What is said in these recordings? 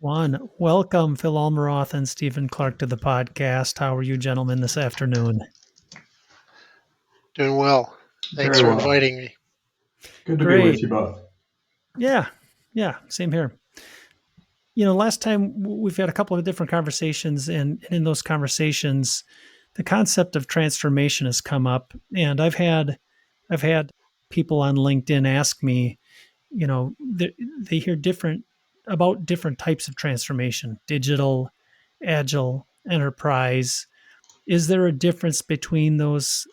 One. Welcome, Phil Almeroth and Stephen Clark, to the podcast. How are you gentlemen this afternoon? Doing well. Thanks Very for well. inviting me. Good to be with Great. you both. Yeah. Yeah. Same here. Last time we've had a couple of different conversations, and in those conversations, the concept of transformation has come up. And I've had people on LinkedIn ask me, they hear different types of transformation: digital, agile, enterprise. Is there a difference between those?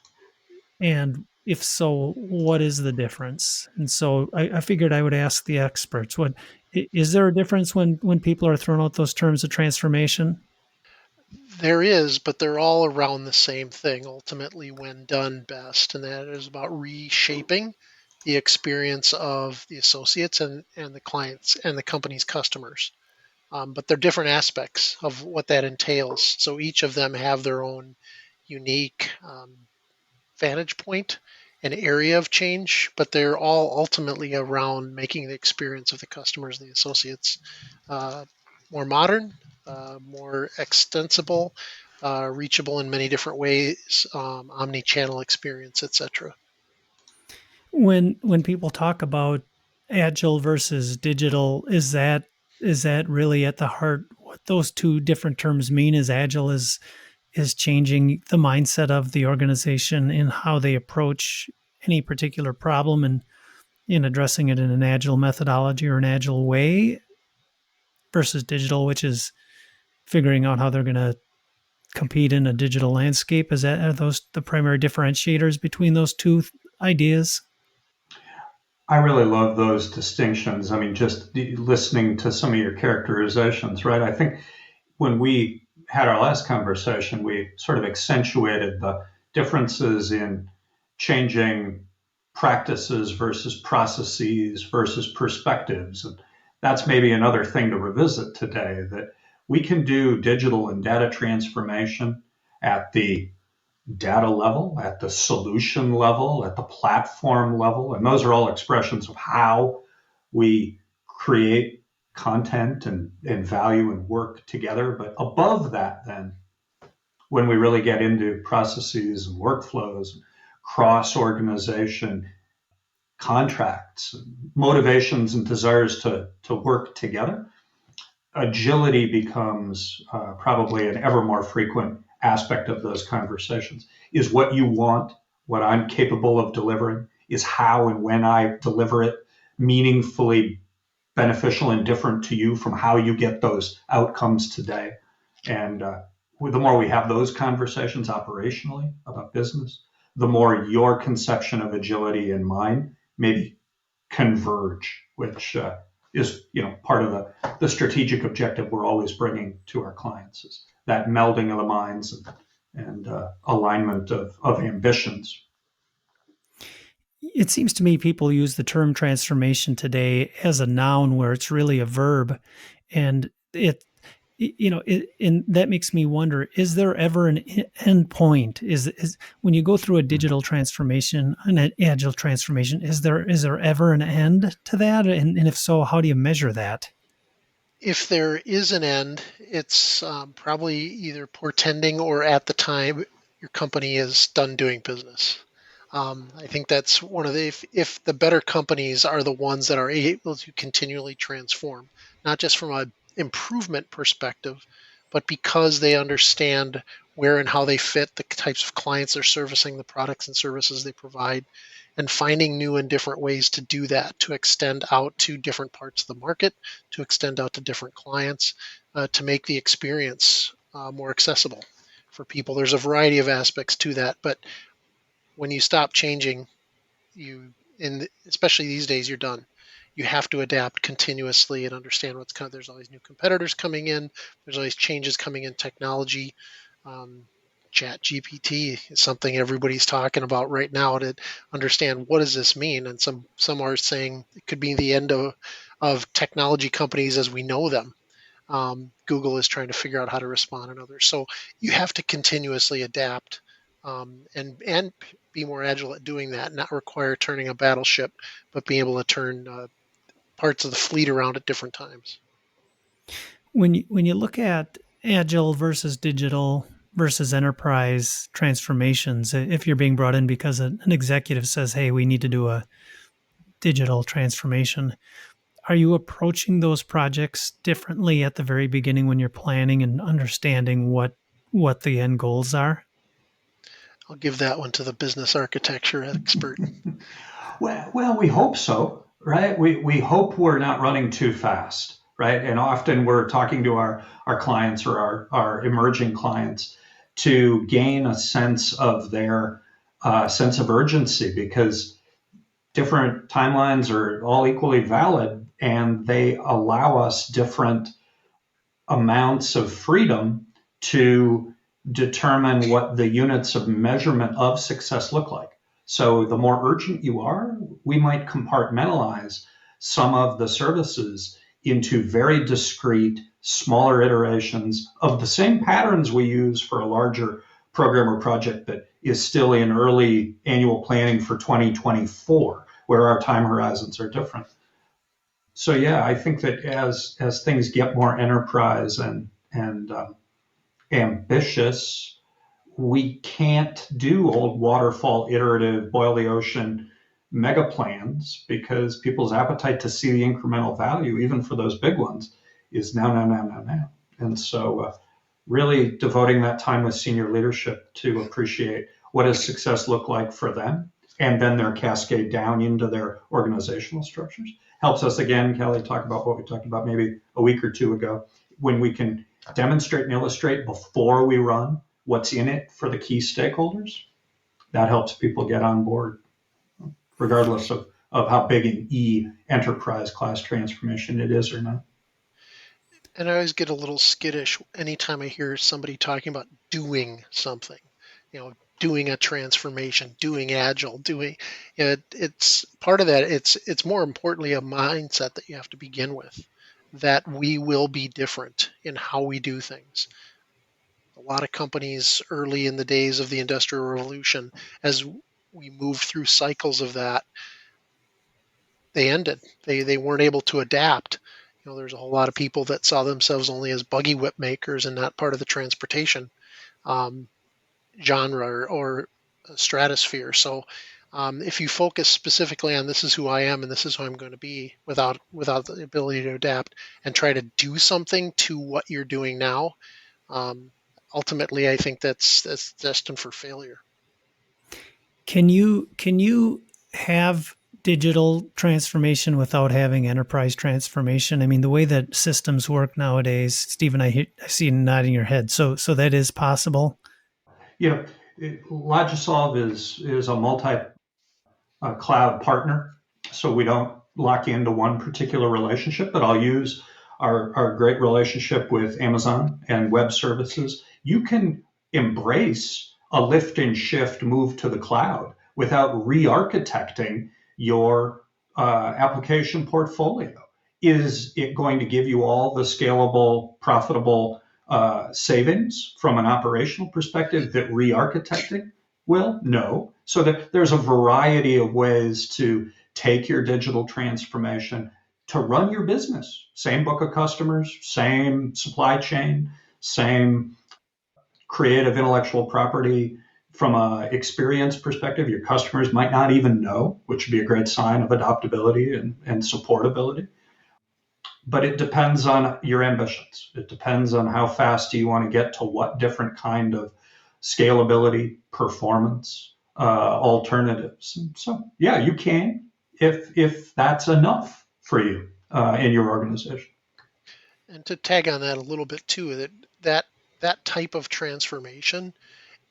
And if so, what is the difference? And so I figured I would ask the experts. Is there a difference when people are throwing out those terms of transformation? There is, but they're all around the same thing ultimately when done best, and that is about reshaping the experience of the associates and the clients and the company's customers. But they're different aspects of what that entails. So each of them have their own unique vantage point and area of change, but they're all ultimately around making the experience of the customers and the associates uh, more modern, more extensible, reachable in many different ways, omni-channel experience, etc. When people talk about agile versus digital, is that really at the heart what those two different terms mean? Is agile is changing the mindset of the organization in how they approach any particular problem and in addressing it in an agile methodology or an agile way, versus digital, which is figuring out how they're going to compete in a digital landscape. Are those the primary differentiators between those two ideas? I really love those distinctions. I mean, just listening to some of your characterizations, right? I think when we had our last conversation, we sort of accentuated the differences in changing practices versus processes versus perspectives. And that's maybe another thing to revisit today, that we can do digital and data transformation at the data level, at the solution level, at the platform level. And those are all expressions of how we create content and value and work together. But above that, then, when we really get into processes and workflows, cross organization contracts, motivations, and desires to work together, agility becomes probably an ever more frequent aspect of those conversations. Is what you want, what I'm capable of delivering, is how and when I deliver it meaningfully beneficial and different to you from how you get those outcomes today. And the more we have those conversations operationally about business, the more your conception of agility and mine maybe converge, which is part of the strategic objective we're always bringing to our clients, is that melding of the minds and alignment of ambitions. It seems to me people use the term transformation today as a noun where it's really a verb, and and that makes me wonder: is there ever an end point? Is when you go through a digital transformation, an agile transformation, is there ever an end to that? And if so, how do you measure that? If there is an end, it's probably either portending or at the time your company is done doing business. I think that's one of the, if the better companies are the ones that are able to continually transform, not just from a improvement perspective, but because they understand where and how they fit the types of clients they're servicing, the products and services they provide, and finding new and different ways to do that, to extend out to different parts of the market, to extend out to different clients, to make the experience more accessible for people. There's a variety of aspects to that, but when you stop changing, especially these days, you're done. You have to adapt continuously and understand what's coming. There's always new competitors coming in. There's always changes coming in technology. Um, Chat GPT is something everybody's talking about right now to understand what does this mean. And some are saying it could be the end of technology companies as we know them. Google is trying to figure out how to respond, and others. So you have to continuously adapt and be more agile at doing that. Not require turning a battleship, but be able to turn parts of the fleet around at different times. when you look at agile versus digital versus enterprise transformations, if you're being brought in because an executive says, "Hey, we need to do a digital transformation," are you approaching those projects differently at the very beginning when you're planning and understanding what the end goals are? I'll give that one to the business architecture expert. Well, we hope so, right? We hope we're not running too fast, right? And often we're talking to our clients or our emerging clients to gain a sense of their sense of urgency because different timelines are all equally valid and they allow us different amounts of freedom to determine what the units of measurement of success look like. So the more urgent you are, we might compartmentalize some of the services into very discrete, smaller iterations of the same patterns we use for a larger program or project that is still in early annual planning for 2024, where our time horizons are different. So yeah, I think that as things get more enterprise and ambitious, we can't do old waterfall iterative boil the ocean mega plans because people's appetite to see the incremental value, even for those big ones, is now, now, now, now, now. And so, really devoting that time with senior leadership to appreciate what does success look like for them, and then their cascade down into their organizational structures helps us again, Kelly, talk about what we talked about maybe a week or two ago, when we can demonstrate and illustrate before we run what's in it for the key stakeholders. That helps people get on board, regardless of how big an enterprise class transformation it is or not. And I always get a little skittish anytime I hear somebody talking about doing something, doing a transformation, doing agile, it's part of that. It's more importantly a mindset that you have to begin with, that we will be different in how we do things. A lot of companies early in the days of the Industrial Revolution, as we moved through cycles of that, they ended. They weren't able to adapt. There's a whole lot of people that saw themselves only as buggy whip makers and not part of the transportation um, genre or stratosphere. So if you focus specifically on this is who I am and this is who I'm going to be without the ability to adapt and try to do something to what you're doing now, um, ultimately I think that's destined for failure. Can you have digital transformation without having enterprise transformation? I mean, the way that systems work nowadays, Stephen, I see you nodding your head. So that is possible. You know, Logisolve is a multi cloud partner, so we don't lock into one particular relationship. But I'll use our great relationship with Amazon and web services. You can embrace a lift and shift move to the cloud without re-architecting your application portfolio. Is it going to give you all the scalable, profitable savings from an operational perspective that re-architecting will? No. So there's a variety of ways to take your digital transformation to run your business. Same book of customers, same supply chain, same creative intellectual property. From a experience perspective, your customers might not even know, which would be a great sign of adaptability and supportability. But it depends on your ambitions. It depends on how fast do you want to get to what different kind of scalability, performance, alternatives. So yeah, you can if that's enough for you in your organization. And to tag on that a little bit too, that that type of transformation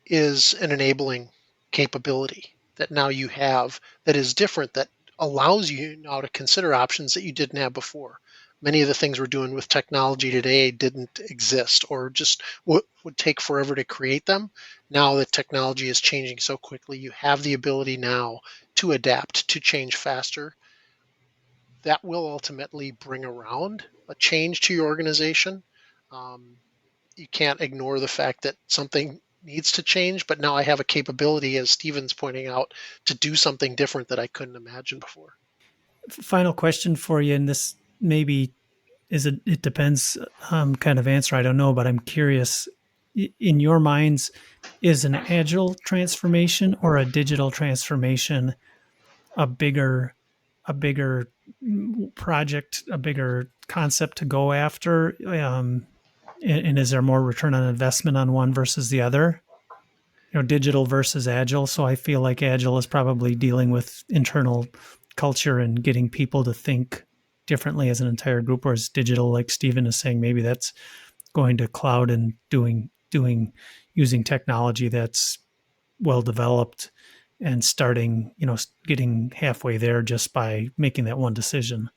is an enabling capability that now you have that is different, that allows you now to consider options that you didn't have before. Many of the things we're doing with technology today didn't exist or just would take forever to create them. Now that technology is changing so quickly, you have the ability now to adapt, to change faster. That will ultimately bring around a change to your organization. Um, you can't ignore the fact that something needs to change, but now I have a capability, as Steven's pointing out, to do something different that I couldn't imagine before. Final question for you, and this maybe is it depends kind of answer. I don't know, but I'm curious. In your minds, is an agile transformation or a digital transformation a bigger a bigger project, a bigger concept to go after? And is there more return on investment on one versus the other? Digital versus agile. So I feel like agile is probably dealing with internal culture and getting people to think differently as an entire group, whereas digital, like Stephen is saying, maybe that's going to cloud and doing using technology that's well developed and starting, getting halfway there just by making that one decision.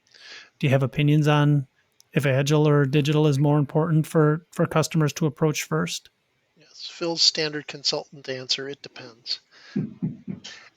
Do you have opinions on if agile or digital is more important for customers to approach first? Yes, Phil's standard consultant answer, it depends.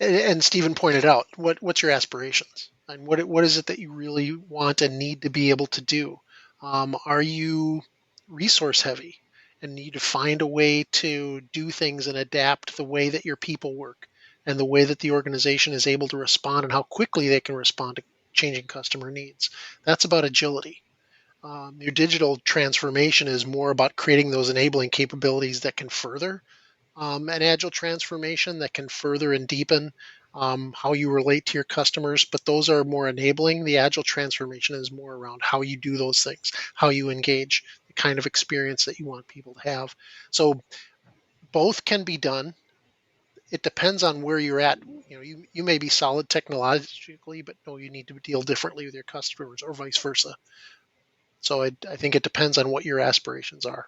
And Stephen pointed out, what's your aspirations? And what is it that you really want and need to be able to do? Are you resource heavy and need to find a way to do things and adapt the way that your people work and the way that the organization is able to respond and how quickly they can respond to changing customer needs? That's about agility. Your digital transformation is more about creating those enabling capabilities that can further an agile transformation, that can further and deepen how you relate to your customers. But those are more enabling. The agile transformation is more around how you do those things, how you engage, the kind of experience that you want people to have. So both can be done. It depends on where you're at. You may be solid technologically, but no, you need to deal differently with your customers, or vice versa. So I think it depends on what your aspirations are.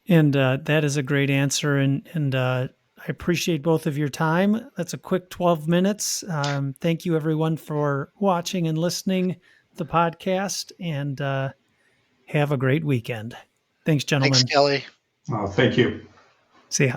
And that is a great answer. And I appreciate both of your time. That's a quick 12 minutes. Thank you, everyone, for watching and listening to the podcast. And have a great weekend. Thanks, Thanks, gentlemen. Kelly. Thank you. See ya.